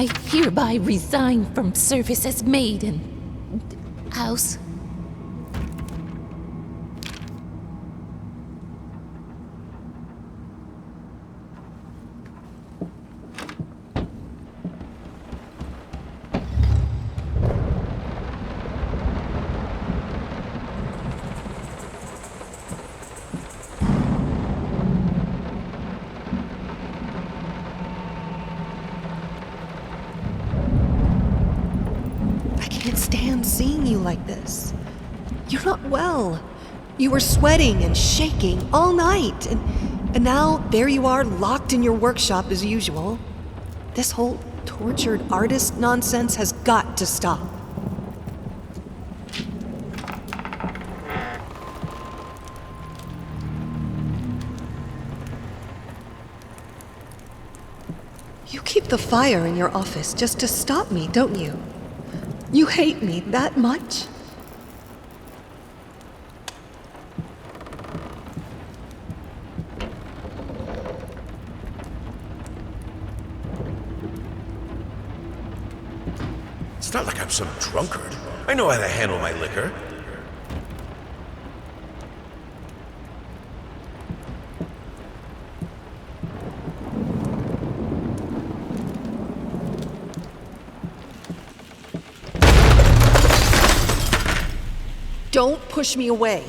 I hereby resign from service as maid and house. I can't stand seeing you like this. You're not well. You were sweating and shaking all night, and now there you are locked in your workshop as usual. This whole tortured artist nonsense has got to stop. You keep the fire in your office just to stop me, don't you? You hate me that much? It's not like I'm some drunkard. I know how to handle my liquor. Don't push me away.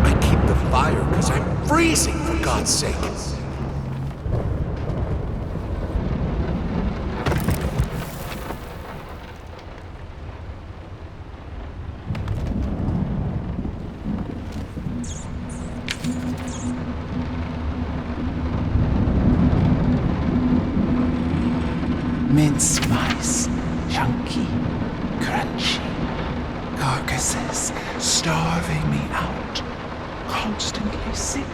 I keep the fire because I'm freezing, for God's sake. Mince mice, chunky, crunchy, carcasses starving me out, constantly sick.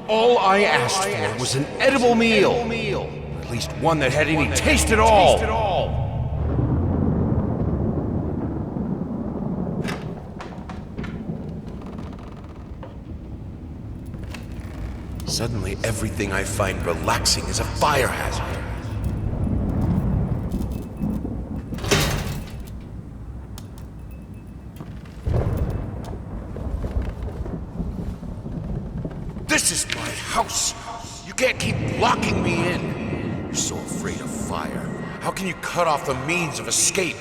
All I asked for was an edible meal. At least one that had any taste at all. Suddenly, everything I find relaxing is a fire hazard. This is my house. You can't keep locking me in. You're so afraid of fire. How can you cut off the means of escape?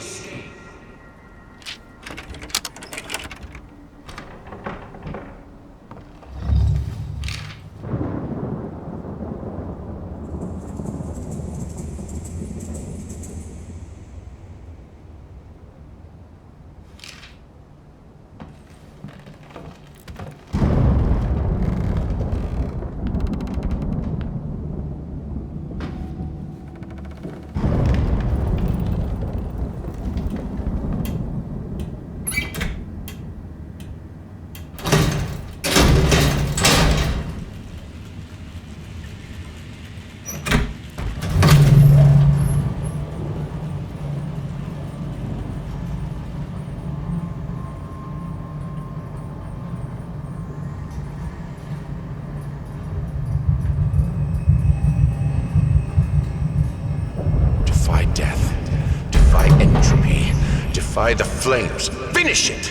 Pacify the flames. Finish it!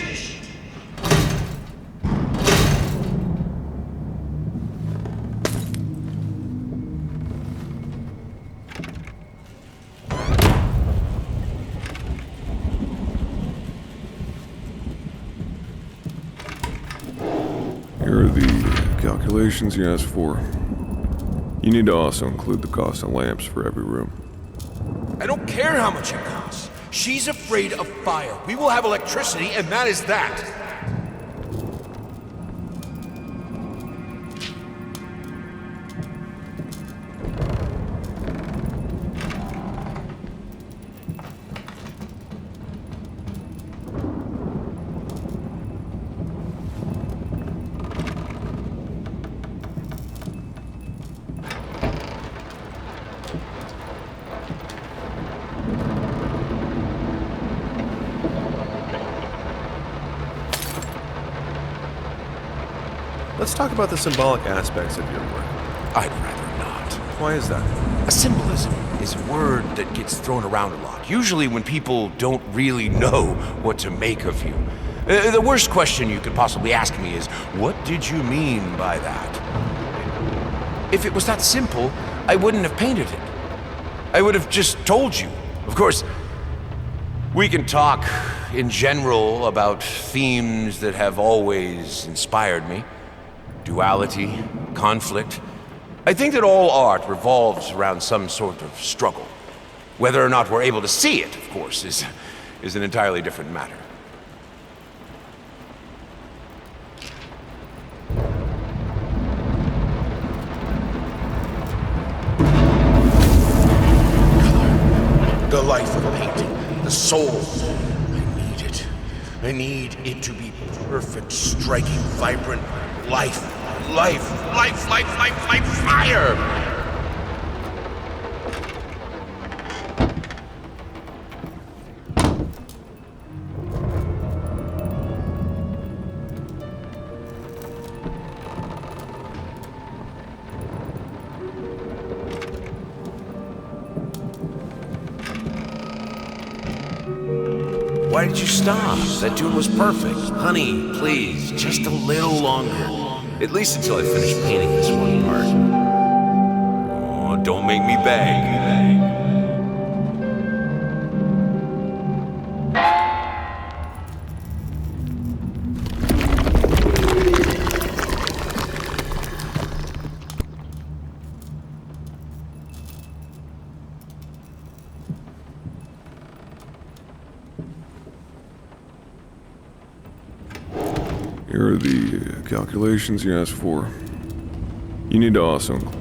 Here are the calculations you asked for. You need to also include the cost of lamps for every room. I don't care how much it costs. She's afraid of fire. We will have electricity, and that is that. Let's talk about the symbolic aspects of your work. I'd rather not. Why is that? A symbolism is a word that gets thrown around a lot, usually when people don't really know what to make of you. The worst question you could possibly ask me is, what did you mean by that? If it was that simple, I wouldn't have painted it. I would have just told you. Of course, we can talk in general about themes that have always inspired me. Duality, conflict. I think that all art revolves around some sort of struggle. Whether or not we're able to see it, of course, is an entirely different matter. Color. The life of a painting. The soul. I need it. I need it to be perfect, striking, vibrant. Life, fire! Why did you stop? That tune was perfect. Honey, please, just a little longer. At least until I finish painting this one part. Oh, don't make me beg. Here are the calculations you asked for. You need to also include.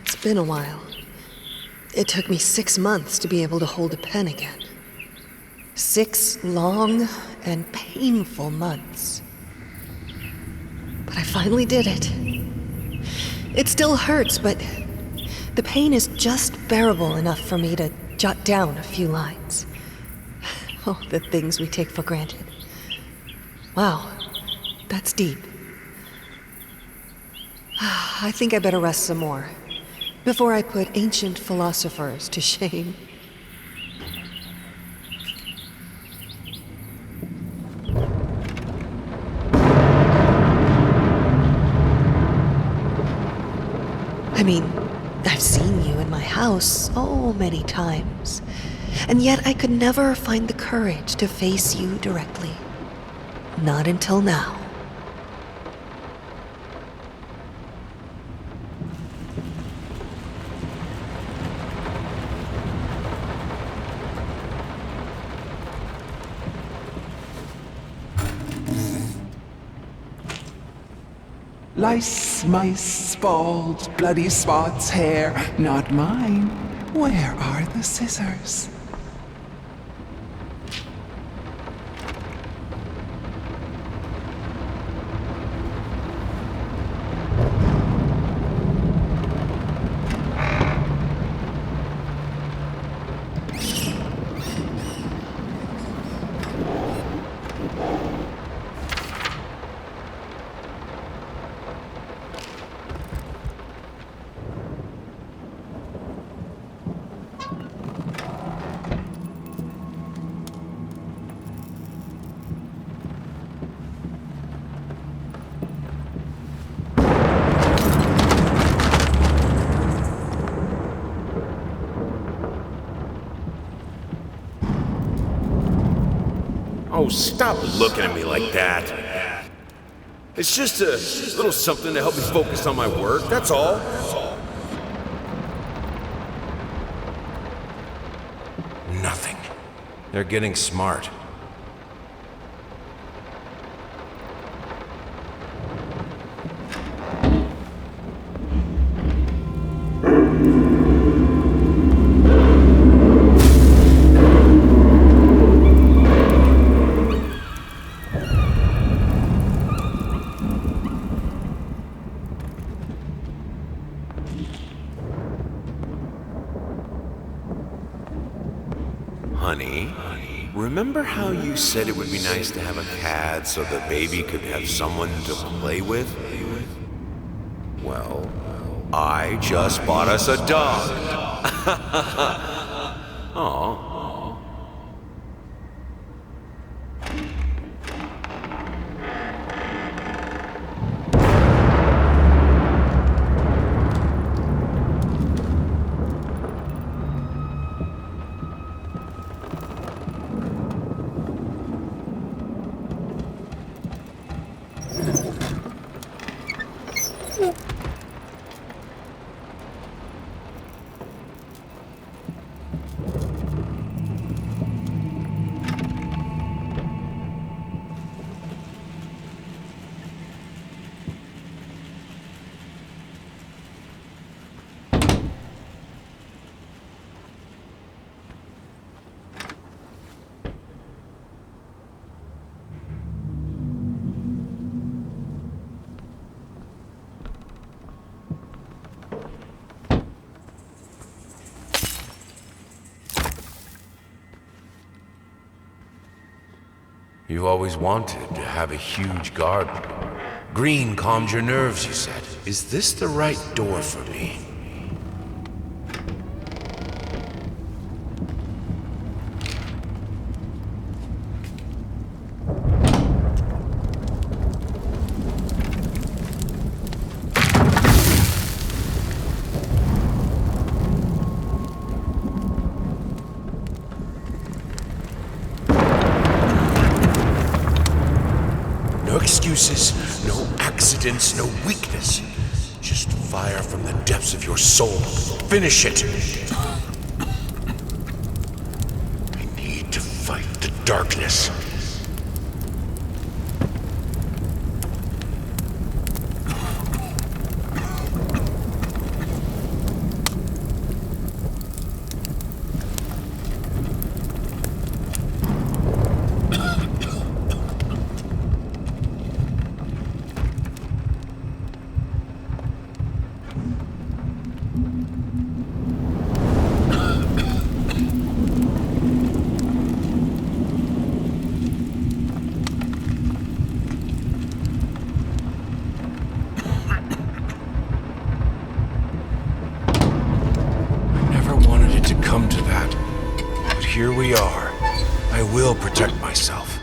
It's been a while. It took me 6 months to be able to hold a pen again. 6 long and painful months. But I finally did it. It still hurts, but the pain is just bearable enough for me to jot down a few lines. Oh, the things we take for granted. Wow, that's deep. I think I better rest some more. before I put ancient philosophers to shame. I mean, I've seen you in my house so many times, and yet I could never find the courage to face you directly. Not until now. Lice, mice, bald, bloody spots, hair, not mine. Where are the scissors? Oh, stop looking at me like that. It's just a little something to help me focus on my work, that's all. Nothing. They're getting smart. Honey, remember how you said it would be nice to have a cat so the baby could have someone to play with? Well, I just bought us a dog. Aw. You've always wanted to have a huge garden. Green calms your nerves, you said. Is this the right door for me? No excuses, no accidents, no weakness. Just fire from the depths of your soul. Finish it. I need to fight the darkness. here we are. I will protect myself.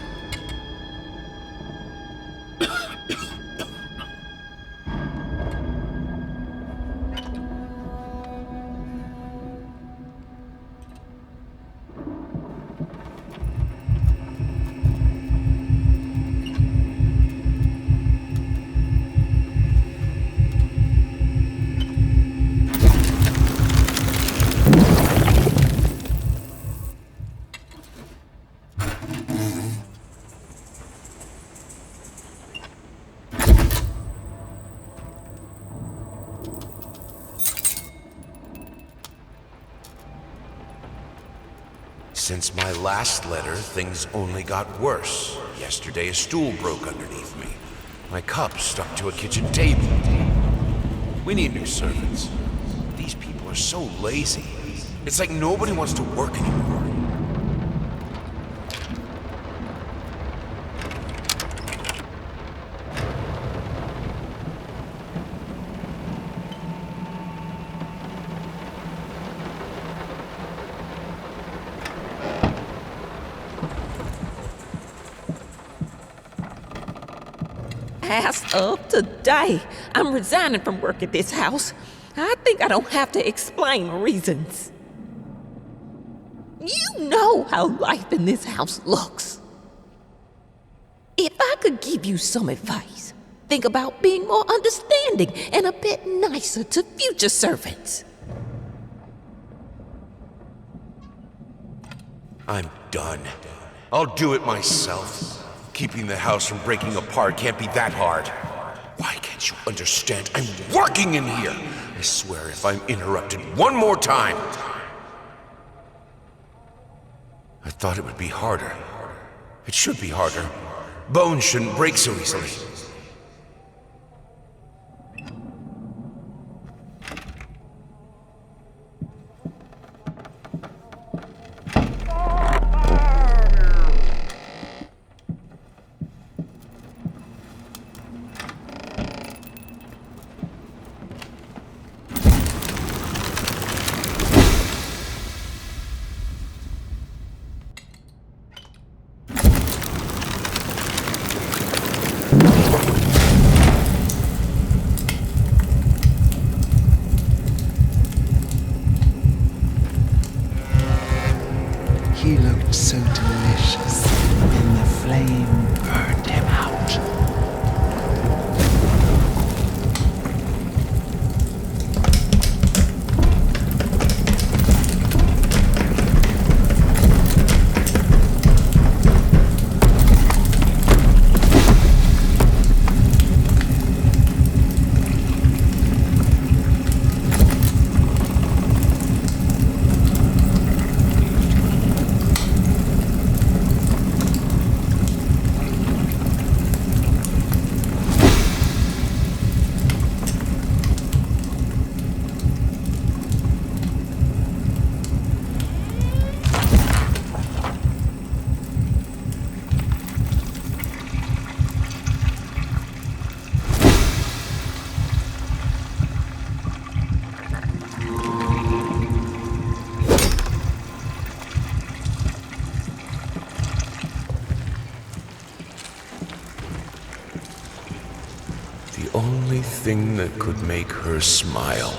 Since my last letter, things only got worse. Yesterday, a stool broke underneath me. My cup stuck to a kitchen table. We need new servants. These people are so lazy. It's like nobody wants to work anymore. As of today, I'm resigning from work at this house. I think I don't have to explain reasons. You know how life in this house looks. If I could give you some advice, think about being more understanding and a bit nicer to future servants. I'm done. I'll do it myself. Keeping the house from breaking apart can't be that hard. Why can't you understand? I'm working in here! I swear if I'm interrupted one more time... I thought it would be harder. It should be harder. Bones shouldn't break so easily. He looked so delicious, and the flame burned him out. The only thing that could make her smile.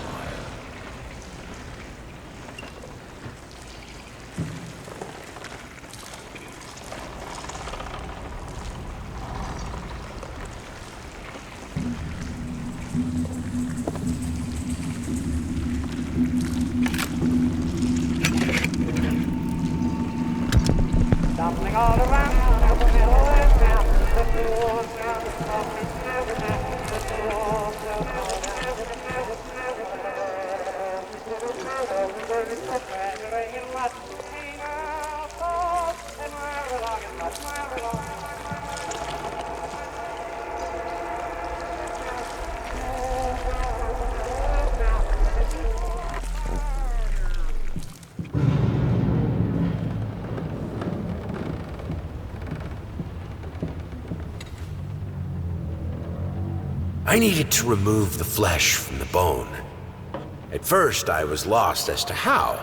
I needed to remove the flesh from the bone. At first, I was lost as to how,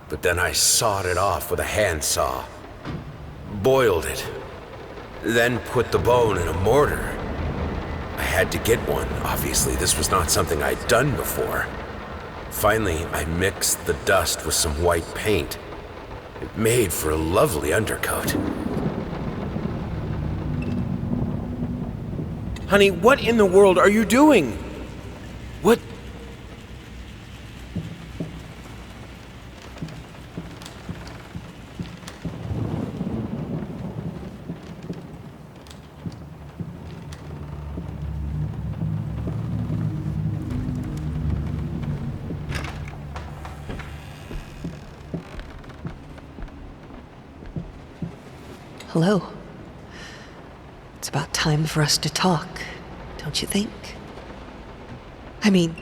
but then I sawed it off with a handsaw. Boiled it. Then put the bone in a mortar. I had to get one, obviously. This was not something I'd done before. Finally, I mixed the dust with some white paint. It made for a lovely undercoat. Honey, what in the world are you doing? What? Hello. It's about time for us to talk, don't you think? I mean...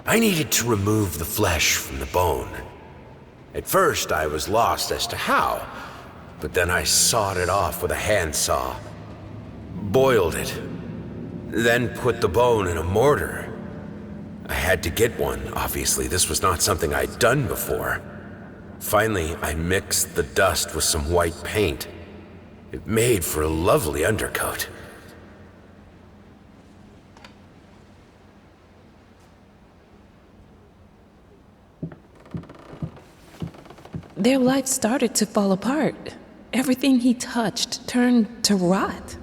I needed to remove the flesh from the bone. At first, I was lost as to how, but then I sawed it off with a handsaw. Boiled it. Then put the bone in a mortar. I had to get one, obviously. This was not something I'd done before. Finally, I mixed the dust with some white paint. It made for a lovely undercoat. Their life started to fall apart. Everything he touched turned to rot.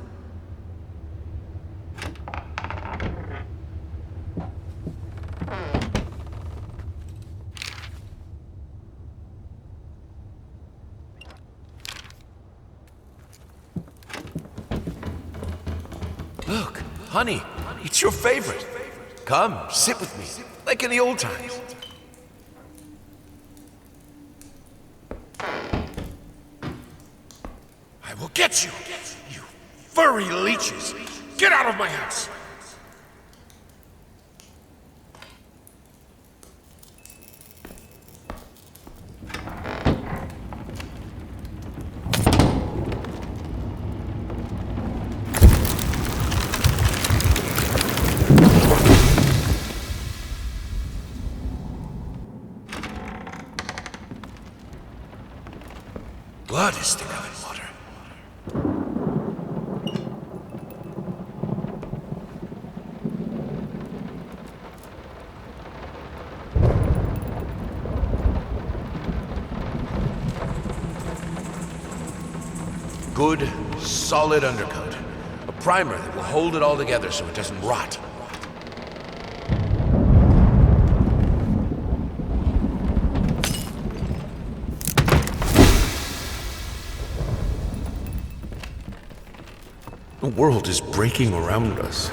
Look, honey, it's your favorite. Come, sit with me, like in the old times. I will get you, you furry leeches. Get out of my house. Blood is thicker than water. Good, solid undercoat. A primer that will hold it all together so it doesn't rot. The world is breaking around us.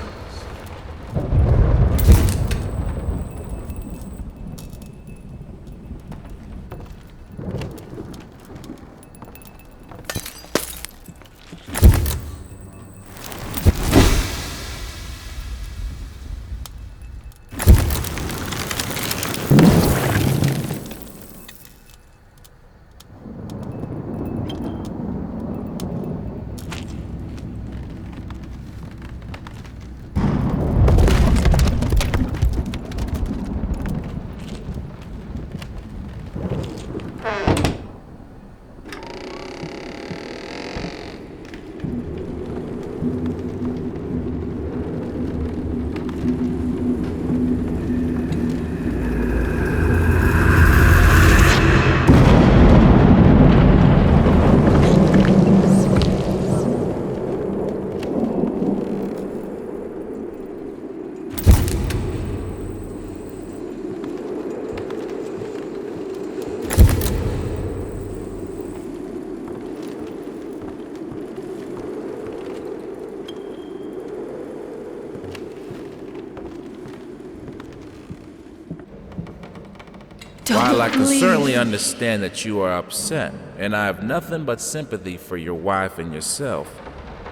While I can Please. certainly understand that you are upset, and I have nothing but sympathy for your wife and yourself,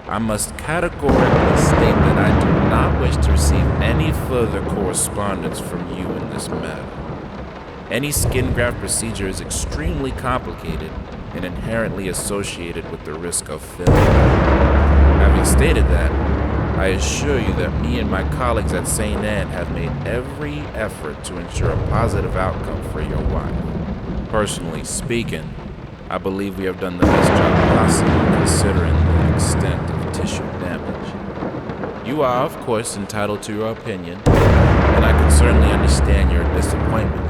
I must categorically state that I do not wish to receive any further correspondence from you in this matter. Any skin graft procedure is extremely complicated and inherently associated with the risk of failure. Having stated that, I assure you that me and my colleagues at St. Anne have made every effort to ensure a positive outcome for your wife. Personally speaking, I believe we have done the best job possible considering the extent of tissue damage. You are, of course, entitled to your opinion, and I can certainly understand your disappointment.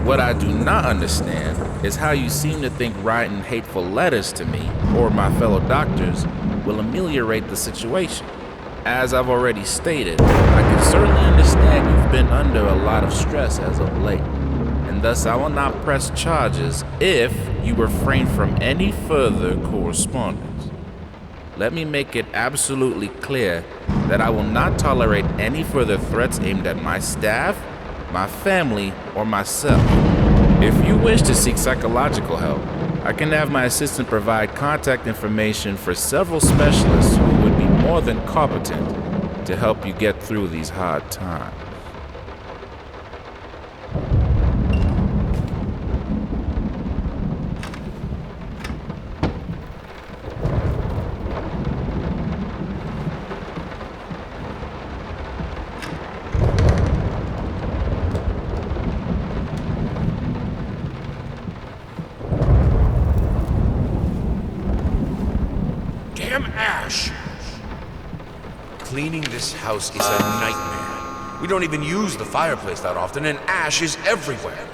What I do not understand is how you seem to think writing hateful letters to me or my fellow doctors will ameliorate the situation. As I've already stated, I can certainly understand you've been under a lot of stress as of late, and thus I will not press charges if you refrain from any further correspondence. Let me make it absolutely clear that I will not tolerate any further threats aimed at my staff, my family, or myself. If you wish to seek psychological help, I can have my assistant provide contact information for several specialists who would be more than competent to help you get through these hard times. Damn ash! Cleaning this house is a nightmare. We don't even use the fireplace that often, and ash is everywhere.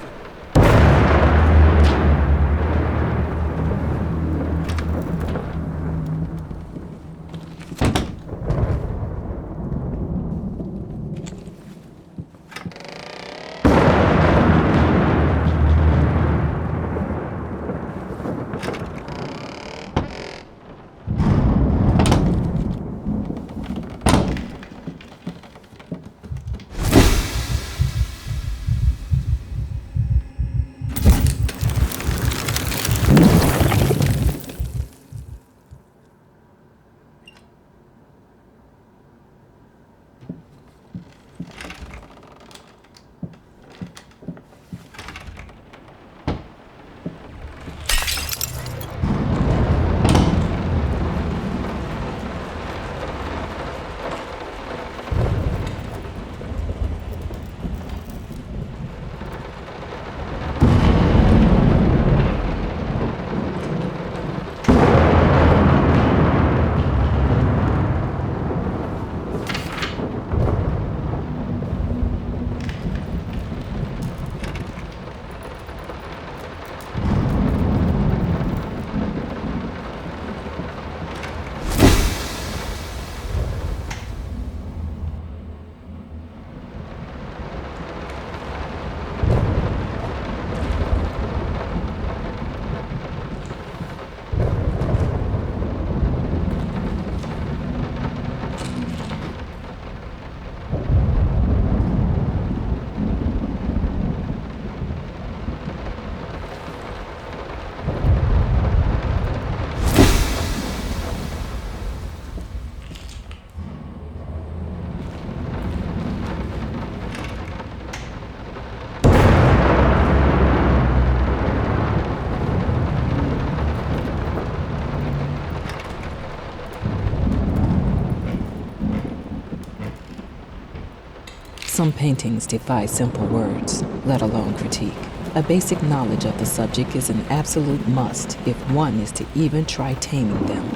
Some paintings defy simple words, let alone critique. A basic knowledge of the subject is an absolute must if one is to even try taming them.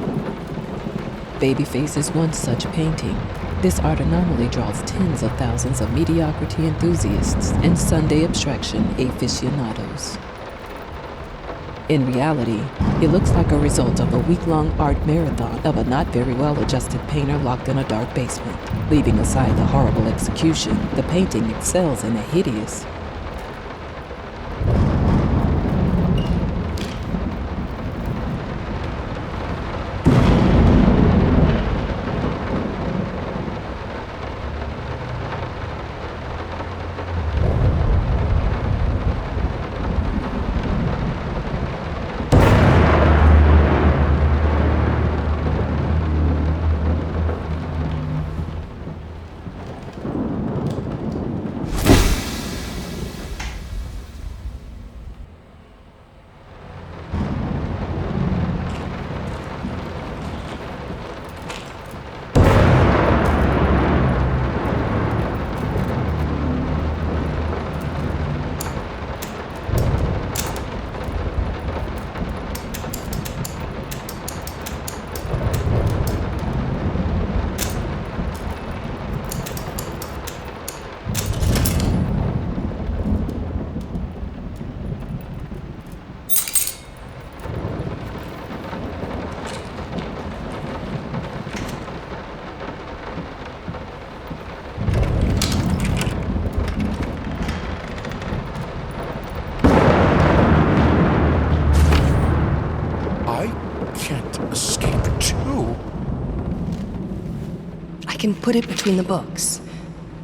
Babyface is one such painting. This art anomaly draws tens of thousands of mediocrity enthusiasts and Sunday abstraction aficionados. In reality, it looks like a result of a week-long art marathon of a not very well-adjusted painter locked in a dark basement. Leaving aside the horrible execution, the painting excels in a hideous, can put it between the books.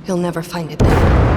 He'll never find it there.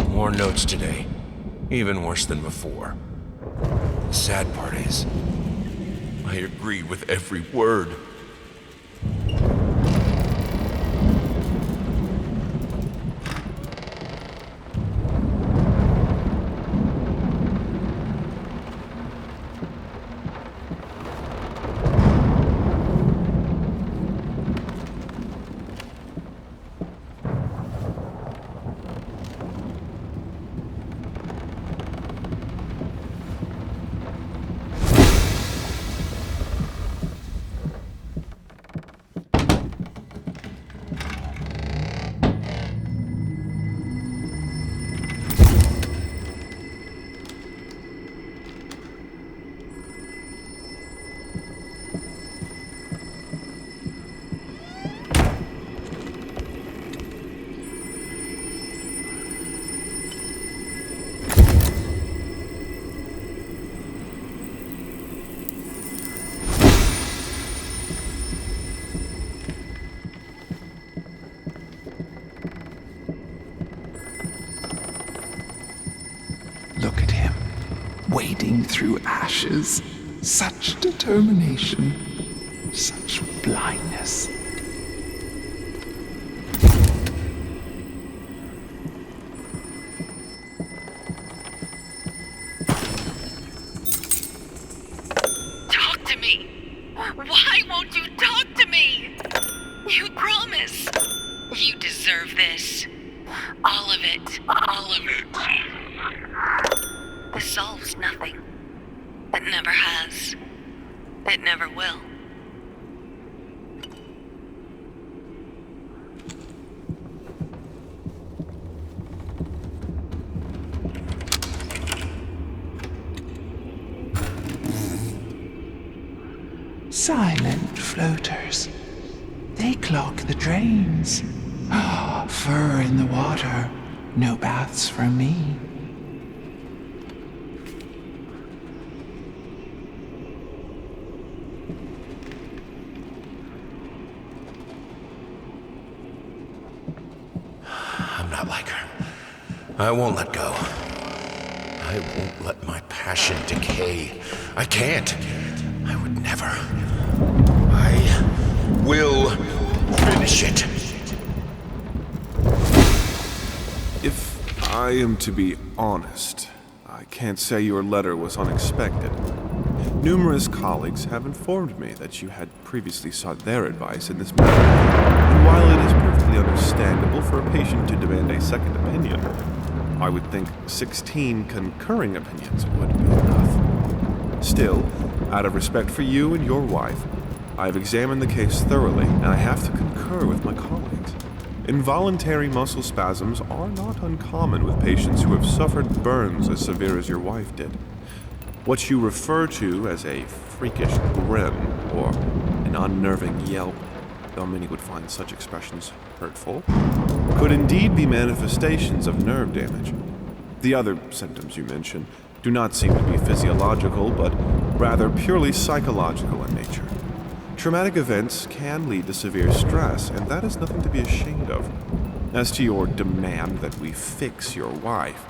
More notes today. Even worse than before. The sad part is, I agree with every word. Look at him, wading through ashes. Such determination, such blindness. Talk to me! Why won't you talk to me? You promise. You deserve this. All of it. All of it. This solves nothing. It never has. It never will. Silent floaters. They clog the drains. Fur in the water. No baths from me. dark. I won't let go. I won't let my passion decay. I can't. I would never. I will finish it. If I am to be honest, I can't say your letter was unexpected. Numerous colleagues have informed me that you had previously sought their advice in this matter, and while it is perfectly understandable for a patient to demand a second opinion, I would think 16 concurring opinions would be enough. Still, out of respect for you and your wife, I have examined the case thoroughly, and I have to concur with my colleagues. Involuntary muscle spasms are not uncommon with patients who have suffered burns as severe as your wife did. What you refer to as a freakish grin or an unnerving yelp, though many would find such expressions hurtful, could indeed be manifestations of nerve damage. The other symptoms you mention do not seem to be physiological, but rather purely psychological in nature. Traumatic events can lead to severe stress, and that is nothing to be ashamed of. As to your demand that we fix your wife,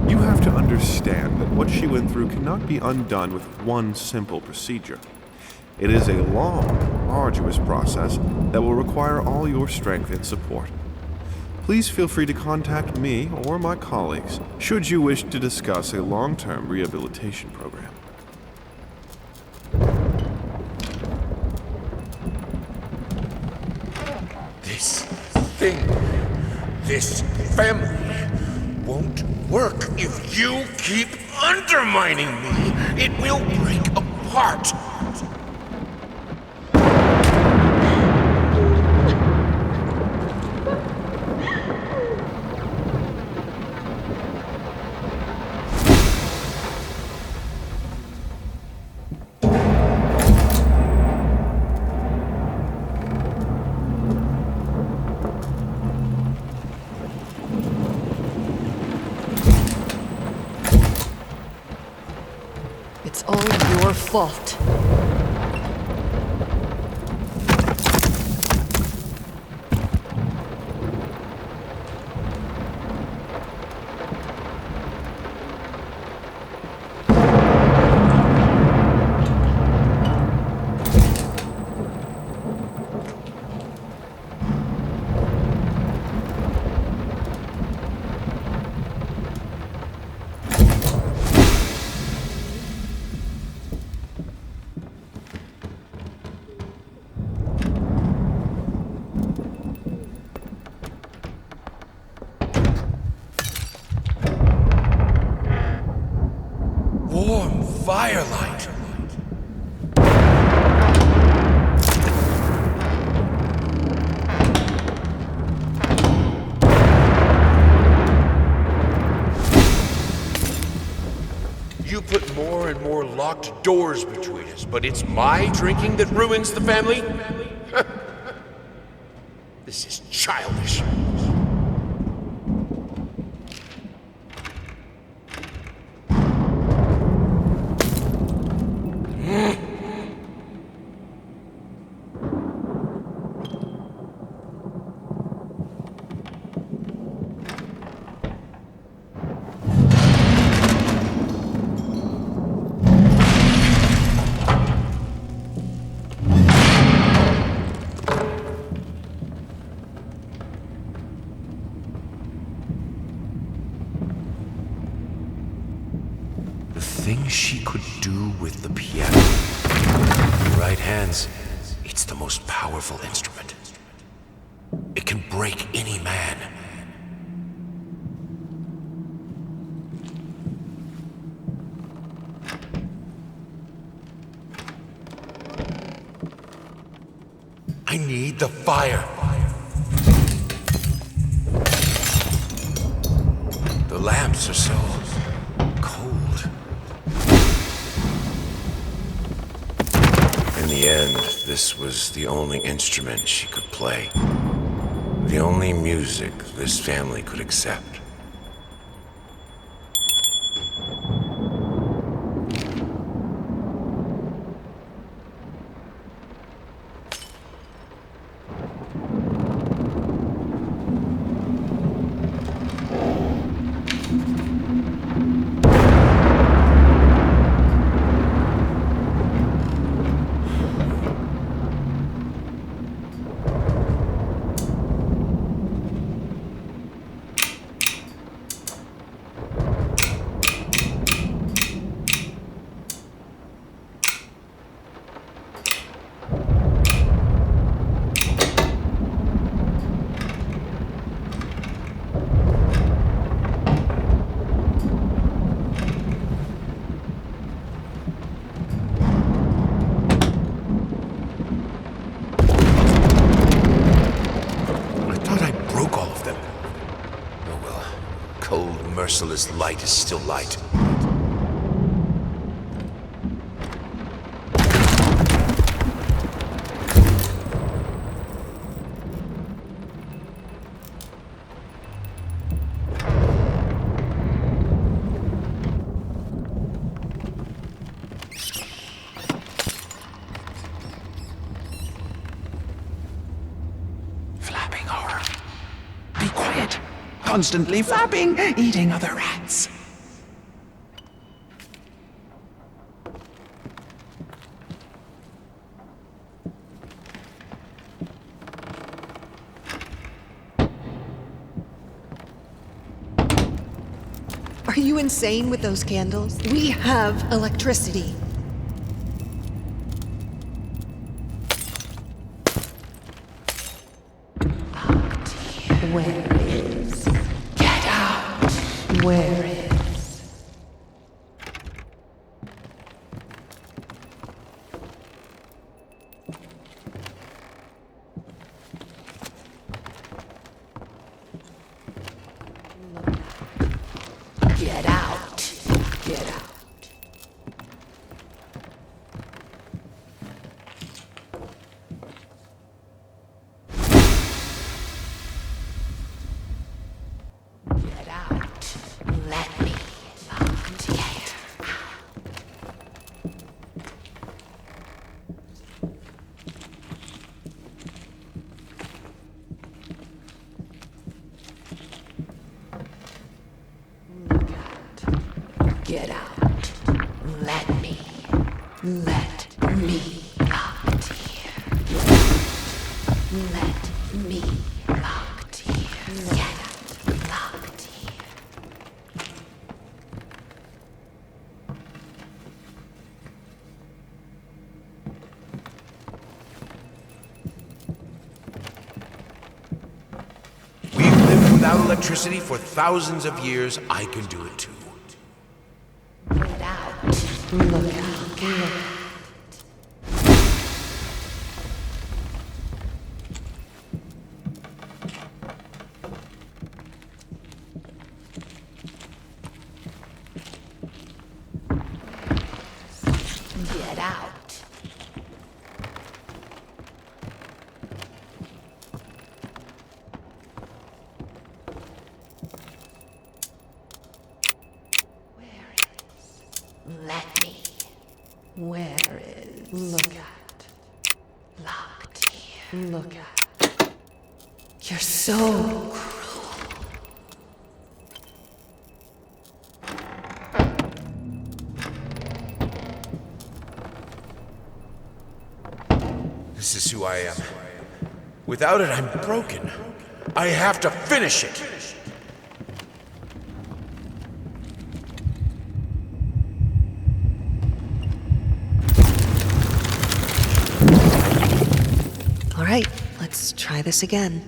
you have to understand that what she went through cannot be undone with one simple procedure. It is a long, arduous process that will require all your strength and support. Please feel free to contact me or my colleagues should you wish to discuss a long-term rehabilitation program. This thing, this family, won't work if you keep undermining me. It will break apart. It's all your fault. Warm firelight. You put more and more locked doors between us, but it's my drinking that ruins the family? This is childish. The things she could do with the piano. In the right hands, it's the most powerful instrument. It can break any man. I need the fire. The lamps are so cold. In the end, this was the only instrument she could play. The only music this family could accept. Oh well. Cold, merciless light is still light. Flapping horror. Be quiet. Constantly flapping, eating other rats. Are you insane with those candles? We have electricity. Where is? Get out! Where is? Get out! Get out! Get out. Let me out here. Look out. Get out. Let me out here. Let me out here. Get locked here. We've lived without electricity for thousands of years. I can do it too. Get out. Look out. Look out. Get out. Where is? Let me. Where is? Look out. Locked here. Look out. You're so cruel. This is who I am. Without it, I'm broken. I have to finish it. All right, let's try this again.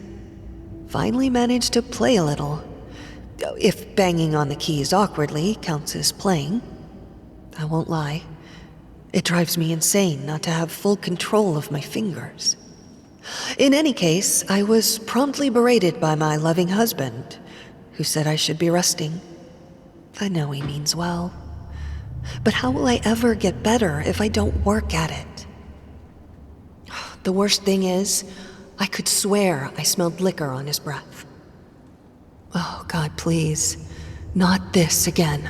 Finally managed to play a little. If banging on the keys awkwardly counts as playing. I won't lie. It drives me insane not to have full control of my fingers. In any case, I was promptly berated by my loving husband, who said I should be resting. I know he means well. But how will I ever get better if I don't work at it? The worst thing is, I could swear I smelled liquor on his breath. Oh, God, please. Not this again.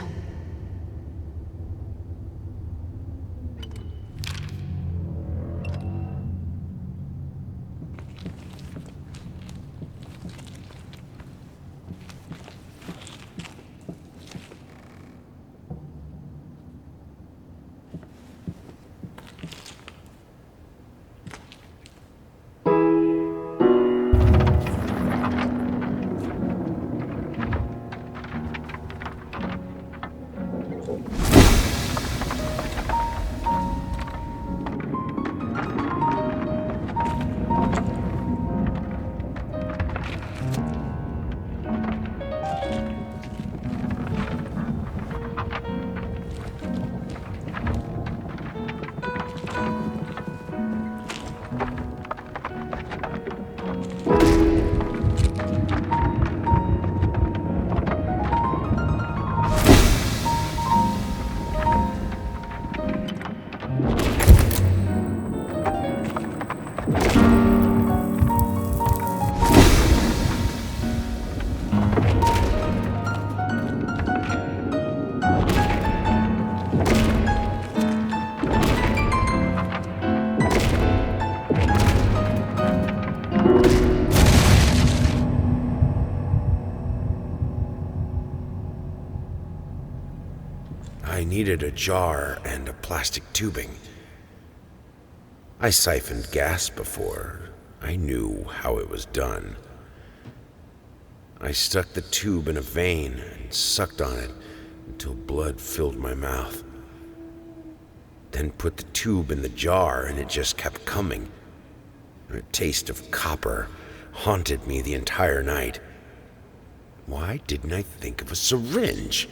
I needed a jar and a plastic tubing. I siphoned gas before. I knew how it was done. I stuck the tube in a vein and sucked on it until blood filled my mouth. Then put the tube in the jar and it just kept coming. A taste of copper haunted me the entire night. Why didn't I think of a syringe?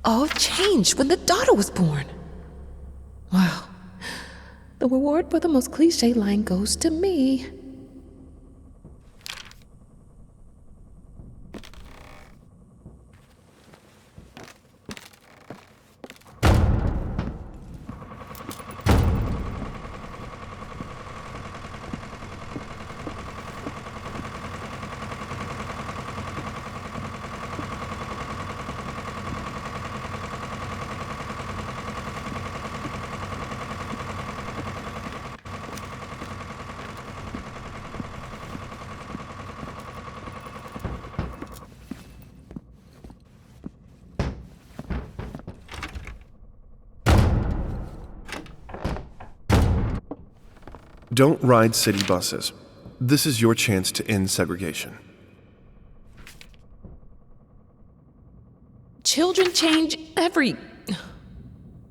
All changed when the daughter was born. Wow. The reward for the most cliche line goes to me. Don't ride city buses. This is your chance to end segregation. Children change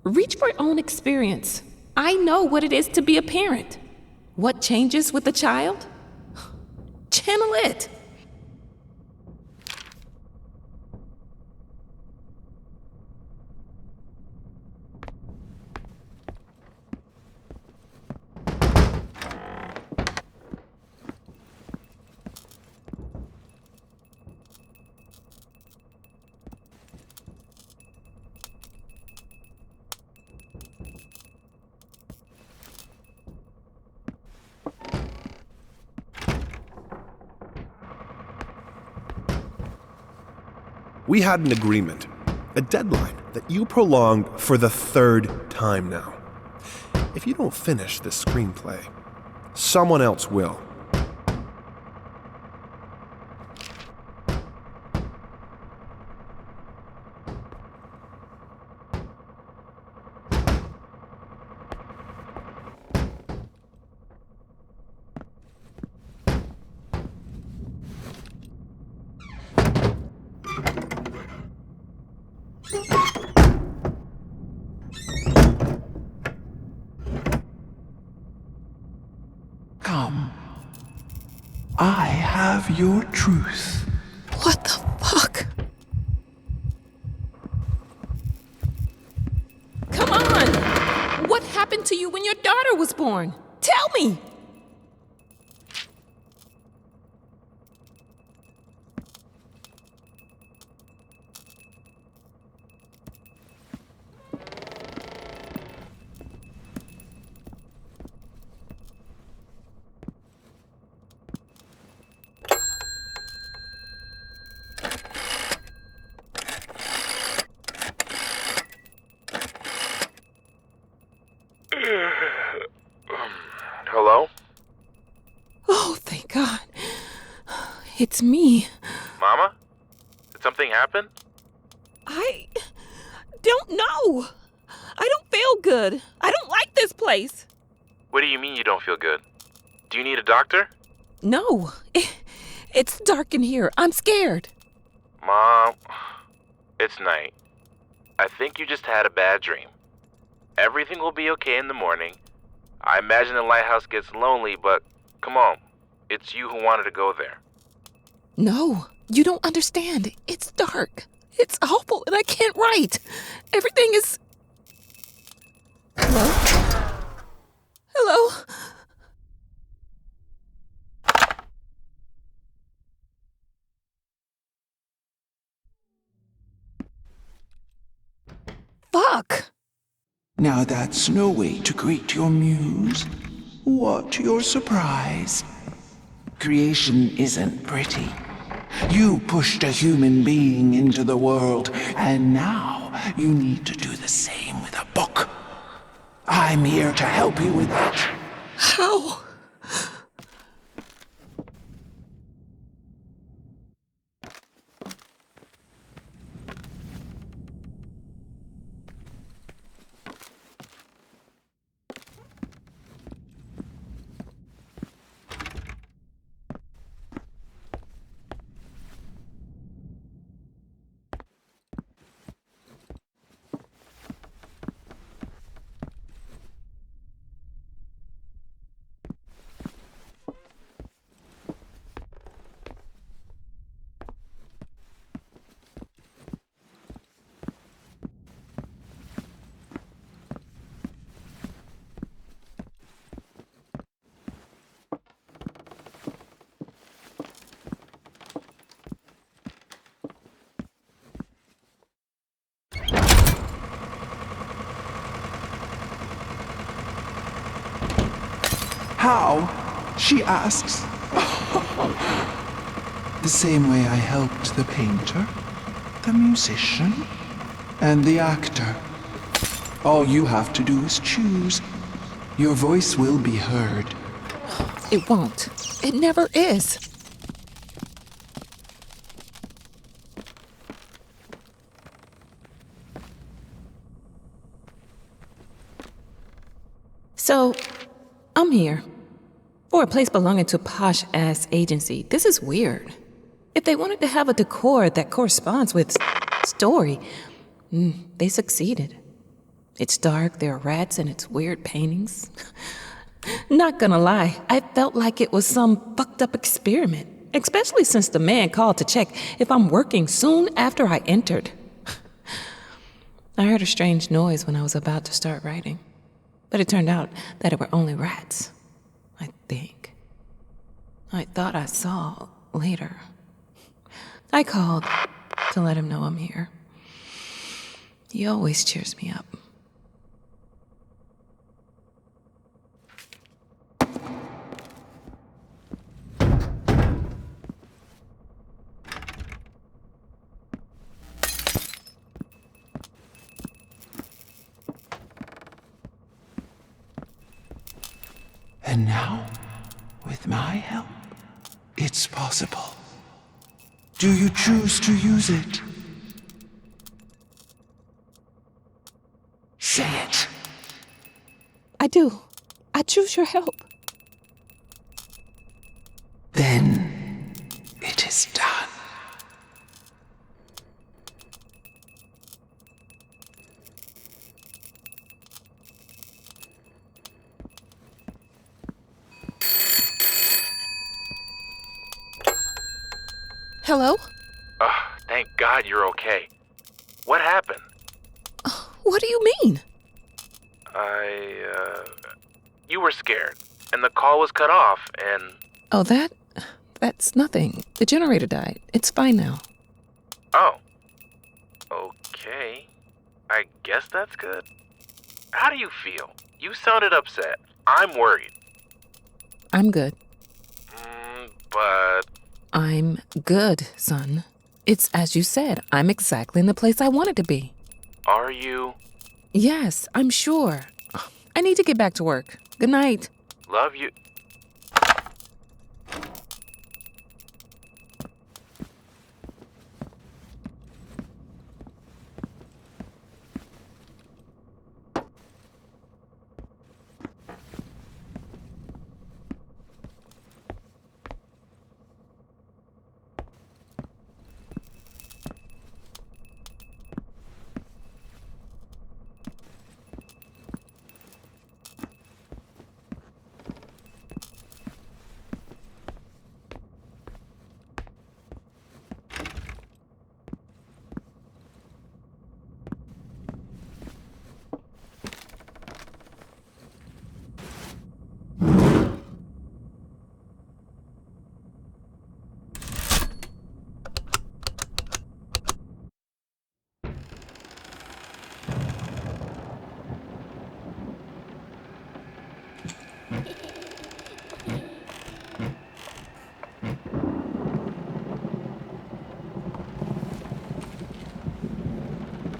Reach for your own experience. I know what it is to be a parent. What changes with the child? Channel it. We had an agreement, a deadline that you prolonged for the third time now. If you don't finish this screenplay, someone else will. Come. I have your truth. What the fuck? Come on! What happened to you when your daughter was born? Tell me! Hello? Oh, thank God. It's me. Mama? Did something happen? I don't know. I don't feel good. I don't like this place. What do you mean you don't feel good? Do you need a doctor? No, it's dark in here. I'm scared. Mom, it's night. I think you just had a bad dream. Everything will be okay in the morning. I imagine the lighthouse gets lonely, but come on. It's you who wanted to go there. No, you don't understand. It's dark. It's awful, and I can't write. Everything is... Hello? Hello? Fuck! Now that's no way to greet your muse. What your surprise? Creation isn't pretty. You pushed a human being into the world, and now you need to do the same with a book. I'm here to help you with that. How? How? She asks. The same way I helped the painter, the musician, and the actor. All you have to do is choose. Your voice will be heard. It won't. It never is. So, I'm here. For a place belonging to a posh-ass agency, this is weird. If they wanted to have a decor that corresponds with story, they succeeded. It's dark, there are rats, and it's weird paintings. Not gonna lie, I felt like it was some fucked up experiment, especially since the man called to check if I'm working soon after I entered. I heard a strange noise when I was about to start writing, but it turned out that it were only rats, I think. I thought I saw later. I called to let him know I'm here. He always cheers me up. And now, with my help, it's possible. Do you choose to use it? Say it. I do. I choose your help. Then it is done. Hello? Thank God you're okay. What happened? What do you mean? You were scared, and the call was cut off, and... Oh, that's nothing. The generator died. It's fine now. Oh. Okay. I guess that's good. How do you feel? You sounded upset. I'm worried. I'm good. But... I'm good, son. It's as you said. I'm exactly in the place I wanted to be. Are you? Yes, I'm sure. I need to get back to work. Good night. Love you.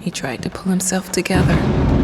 He tried to pull himself together.